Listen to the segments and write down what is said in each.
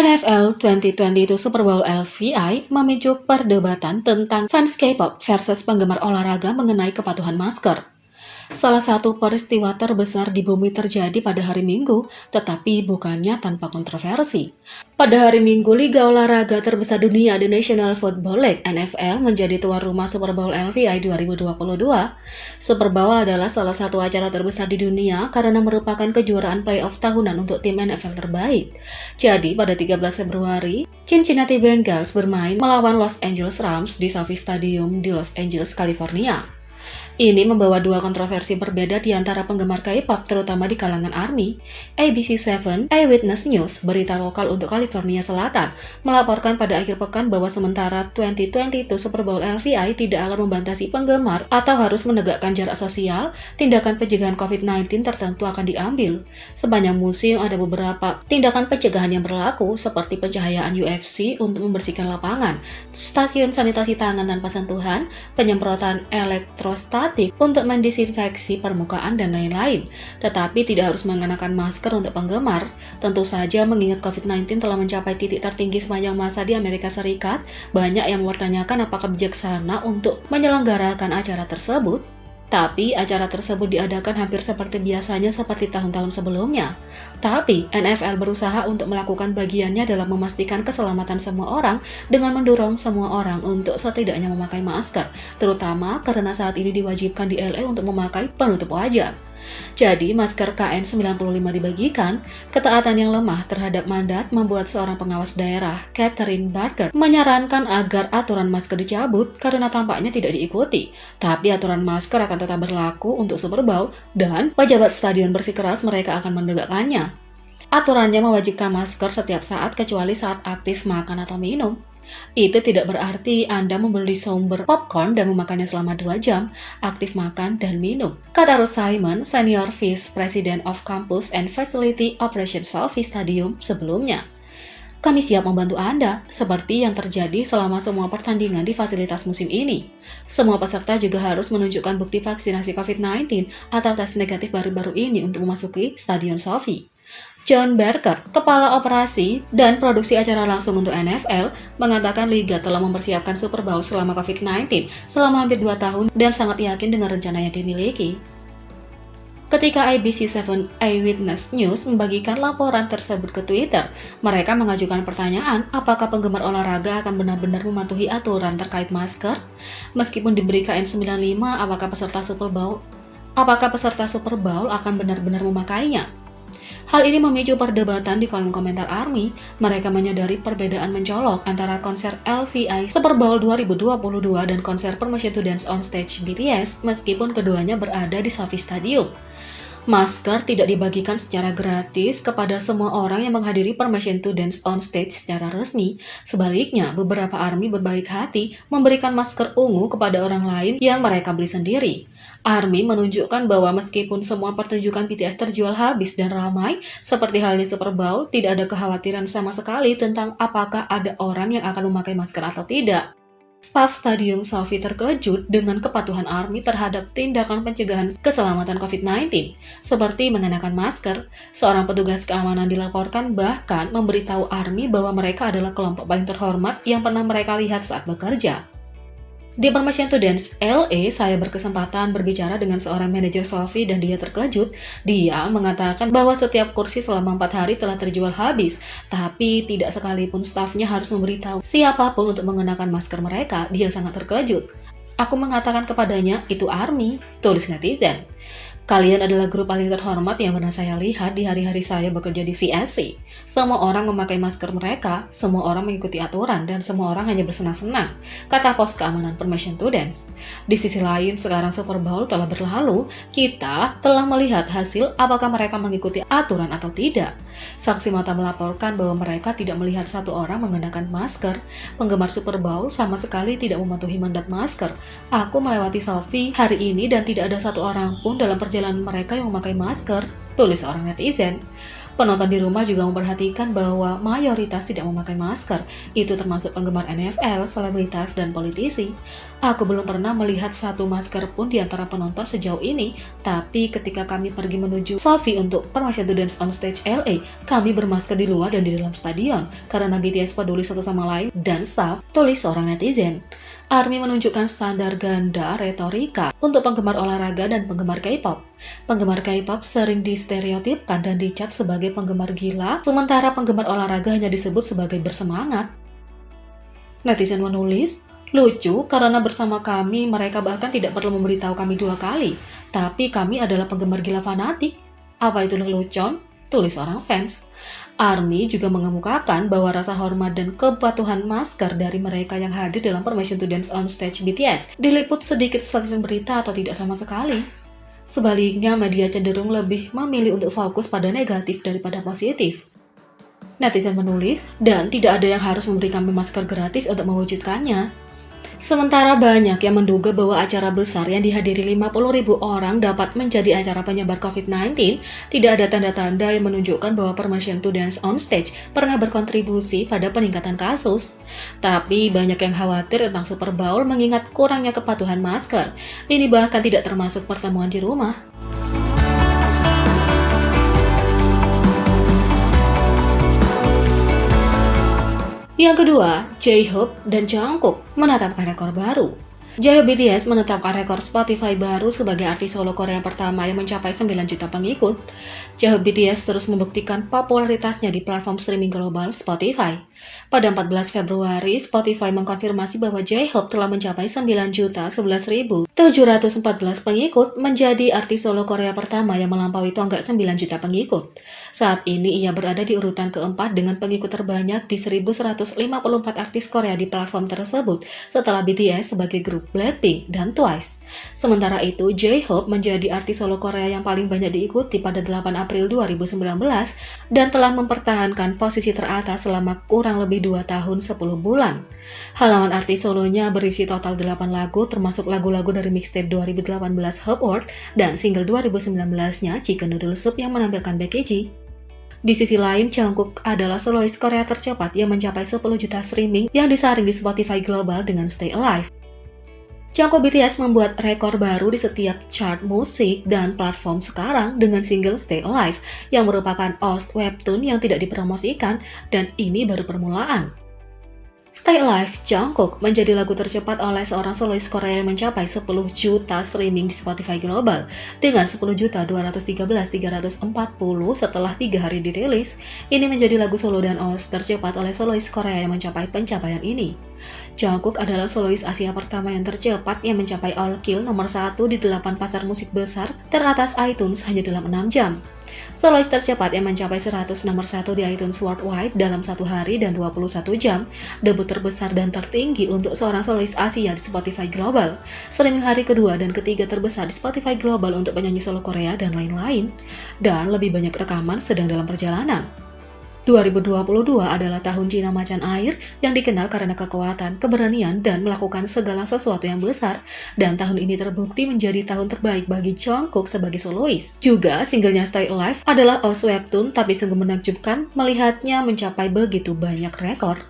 NFL 2022 Super Bowl LVI memicu perdebatan tentang fans K-pop versus penggemar olahraga mengenai kepatuhan masker. Salah satu peristiwa terbesar di bumi terjadi pada hari Minggu, tetapi bukannya tanpa kontroversi. Pada hari Minggu, Liga Olahraga terbesar dunia The National Football League (NFL) menjadi tuan rumah Super Bowl LVI 2022. Super Bowl adalah salah satu acara terbesar di dunia karena merupakan kejuaraan playoff tahunan untuk tim NFL terbaik. Jadi, pada 13 Februari, Cincinnati Bengals bermain melawan Los Angeles Rams di SoFi Stadium di Los Angeles, California. Ini membawa dua kontroversi berbeda di antara penggemar K-pop, terutama di kalangan ARMY. ABC7 Eyewitness News, berita lokal untuk California Selatan, melaporkan pada akhir pekan bahwa sementara 2022 Super Bowl LVI tidak akan membatasi penggemar atau harus menegakkan jarak sosial, tindakan pencegahan COVID-19 tertentu akan diambil. Sepanjang musim ada beberapa tindakan pencegahan yang berlaku, seperti pencahayaan UFC untuk membersihkan lapangan, stasiun sanitasi tangan tanpa sentuhan, penyemprotan elektrostatik untuk mendisinfeksi permukaan dan lain-lain, tetapi tidak harus mengenakan masker untuk penggemar. Tentu saja mengingat COVID-19 telah mencapai titik tertinggi sepanjang masa di Amerika Serikat, banyak yang mempertanyakan apakah bijaksana untuk menyelenggarakan acara tersebut. Tapi acara tersebut diadakan hampir seperti biasanya seperti tahun-tahun sebelumnya. Tapi NFL berusaha untuk melakukan bagiannya dalam memastikan keselamatan semua orang dengan mendorong semua orang untuk setidaknya memakai masker, terutama karena saat ini diwajibkan di LA untuk memakai penutup wajah. Jadi, masker KN95 dibagikan. Ketaatan yang lemah terhadap mandat membuat seorang pengawas daerah, Catherine Barker, menyarankan agar aturan masker dicabut karena tampaknya tidak diikuti. Tapi aturan masker akan tetap berlaku untuk Super Bowl dan pejabat stadion bersikeras mereka akan menegakkannya. Aturannya mewajibkan masker setiap saat kecuali saat aktif makan atau minum. Itu tidak berarti Anda membeli sumber popcorn dan memakannya selama 2 jam, aktif makan dan minum, kata Ruth Simon, Senior Vice President of Campus and Facility Operations SoFi Stadium sebelumnya. Kami siap membantu Anda, seperti yang terjadi selama semua pertandingan di fasilitas musim ini. Semua peserta juga harus menunjukkan bukti vaksinasi COVID-19 atau tes negatif baru-baru ini untuk memasuki Stadion SoFi. John Barker, Kepala Operasi dan Produksi Acara Langsung untuk NFL, mengatakan Liga telah mempersiapkan Super Bowl selama COVID-19 selama hampir 2 tahun dan sangat yakin dengan rencana yang dimiliki. Ketika ABC7 Eyewitness News membagikan laporan tersebut ke Twitter, mereka mengajukan pertanyaan apakah penggemar olahraga akan benar-benar mematuhi aturan terkait masker. Meskipun diberi KN95, apakah peserta Super Bowl akan benar-benar memakainya? Hal ini memicu perdebatan di kolom komentar ARMY. Mereka menyadari perbedaan mencolok antara konser LVI Super Bowl 2022 dan konser Permission to Dance on Stage BTS, meskipun keduanya berada di SoFi Stadium. Masker tidak dibagikan secara gratis kepada semua orang yang menghadiri Permission to Dance on Stage secara resmi. Sebaliknya, beberapa ARMY berbaik hati memberikan masker ungu kepada orang lain yang mereka beli sendiri. ARMY menunjukkan bahwa meskipun semua pertunjukan BTS terjual habis dan ramai, seperti halnya Super Bowl, tidak ada kekhawatiran sama sekali tentang apakah ada orang yang akan memakai masker atau tidak. Staf Stadium SoFi terkejut dengan kepatuhan ARMY terhadap tindakan pencegahan keselamatan COVID-19, seperti mengenakan masker. Seorang petugas keamanan dilaporkan bahkan memberitahu ARMY bahwa mereka adalah kelompok paling terhormat yang pernah mereka lihat saat bekerja. Di Permission to Dance LA, saya berkesempatan berbicara dengan seorang manajer SoFi dan dia terkejut. Dia mengatakan bahwa setiap kursi selama 4 hari telah terjual habis, tapi tidak sekalipun stafnya harus memberitahu siapapun untuk mengenakan masker mereka. Dia sangat terkejut. Aku mengatakan kepadanya, itu ARMY, tulis netizen. Kalian adalah grup paling terhormat yang pernah saya lihat di hari-hari saya bekerja di CSC. Semua orang memakai masker mereka, semua orang mengikuti aturan, dan semua orang hanya bersenang-senang, kata pos keamanan Permission to Dance. Di sisi lain, sekarang Super Bowl telah berlalu, kita telah melihat hasil apakah mereka mengikuti aturan atau tidak. Saksi mata melaporkan bahwa mereka tidak melihat satu orang mengenakan masker. Penggemar Super Bowl sama sekali tidak mematuhi mandat masker. Aku melewati SoFi hari ini dan tidak ada satu orang pun dalam perjalanan mereka yang memakai masker, tulis seorang netizen. Penonton di rumah juga memperhatikan bahwa mayoritas tidak memakai masker, itu termasuk penggemar NFL, selebritas, dan politisi. Aku belum pernah melihat satu masker pun di antara penonton sejauh ini, tapi ketika kami pergi menuju Sophie untuk Permission to Dance on Stage LA, kami bermasker di luar dan di dalam stadion, karena BTS peduli satu sama lain dan staff, tulis seorang netizen. ARMY menunjukkan standar ganda retorika untuk penggemar olahraga dan penggemar K-pop. Penggemar K-pop sering distereotipkan dan dicap sebagai penggemar gila, sementara penggemar olahraga hanya disebut sebagai bersemangat. Netizen menulis, lucu karena bersama kami mereka bahkan tidak perlu memberitahu kami 2 kali, tapi kami adalah penggemar gila fanatik. Apa itu lelucon? Tulis orang fans. ARMY juga mengemukakan bahwa rasa hormat dan kepatuhan masker dari mereka yang hadir dalam Permission to Dance on Stage BTS diliput sedikit stasiun berita atau tidak sama sekali. Sebaliknya, media cenderung lebih memilih untuk fokus pada negatif daripada positif. Netizen menulis, dan tidak ada yang harus memberi kami masker gratis untuk mewujudkannya. Sementara banyak yang menduga bahwa acara besar yang dihadiri 50.000 orang dapat menjadi acara penyebar COVID-19, tidak ada tanda-tanda yang menunjukkan bahwa Permission to Dance on Stage pernah berkontribusi pada peningkatan kasus. Tapi banyak yang khawatir tentang Super Bowl mengingat kurangnya kepatuhan masker. Ini bahkan tidak termasuk pertemuan di rumah. Yang kedua, J-Hope dan Jungkook menetapkan rekor baru. J-Hope BTS menetapkan rekor Spotify baru sebagai artis solo Korea pertama yang mencapai 9 juta pengikut. J-Hope BTS terus membuktikan popularitasnya di platform streaming global Spotify. Pada 14 Februari, Spotify mengkonfirmasi bahwa J-Hope telah mencapai 9.011.714 pengikut, menjadi artis solo Korea pertama yang melampaui tonggak 9 juta pengikut. Saat ini ia berada di urutan keempat dengan pengikut terbanyak di 1.154 artis Korea di platform tersebut setelah BTS sebagai grup Blackpink dan Twice. Sementara itu, J-Hope menjadi artis solo Korea yang paling banyak diikuti pada 8 April 2019 dan telah mempertahankan posisi teratas selama kurang lebih 2 tahun 10 bulan. Halaman artis solonya berisi total 8 lagu, termasuk lagu-lagu dari mixtape 2018 Hope World dan single 2019-nya Chicken Noodle Soup yang menampilkan Becky G. Di sisi lain, Jungkook adalah solois Korea tercepat yang mencapai 10 juta streaming yang disaring di Spotify Global dengan Stay Alive. Jungkook BTS membuat rekor baru di setiap chart musik dan platform sekarang dengan single Stay Alive yang merupakan OST webtoon yang tidak dipromosikan, dan ini baru permulaan. Stay Alive Jungkook menjadi lagu tercepat oleh seorang solois Korea yang mencapai 10 juta streaming di Spotify Global dengan 10.213.340 setelah 3 hari dirilis. Ini menjadi lagu solo dan OST tercepat oleh solois Korea yang mencapai pencapaian ini. Jungkook adalah solois Asia pertama yang tercepat yang mencapai all kill nomor 1 di 8 pasar musik besar teratas iTunes hanya dalam 6 jam. Solois tercepat yang mencapai 100 nomor 1 di iTunes Worldwide dalam 1 hari dan 21 jam, debut terbesar dan tertinggi untuk seorang solois Asia di Spotify Global, streaming hari kedua dan ketiga terbesar di Spotify Global untuk penyanyi solo Korea dan lain-lain, dan lebih banyak rekaman sedang dalam perjalanan. 2022 adalah tahun Cina Macan Air yang dikenal karena kekuatan, keberanian, dan melakukan segala sesuatu yang besar, dan tahun ini terbukti menjadi tahun terbaik bagi Jungkook sebagai solois. Juga, singlenya Stay Alive adalah OST webtoon, tapi sungguh menakjubkan melihatnya mencapai begitu banyak rekor.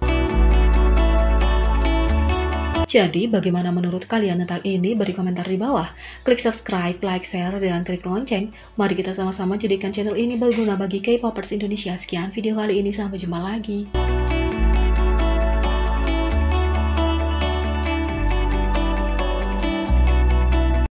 Jadi, bagaimana menurut kalian tentang ini? Beri komentar di bawah. Klik subscribe, like, share, dan klik lonceng. Mari kita sama-sama jadikan channel ini berguna bagi K-popers Indonesia. Sekian video kali ini, sampai jumpa lagi.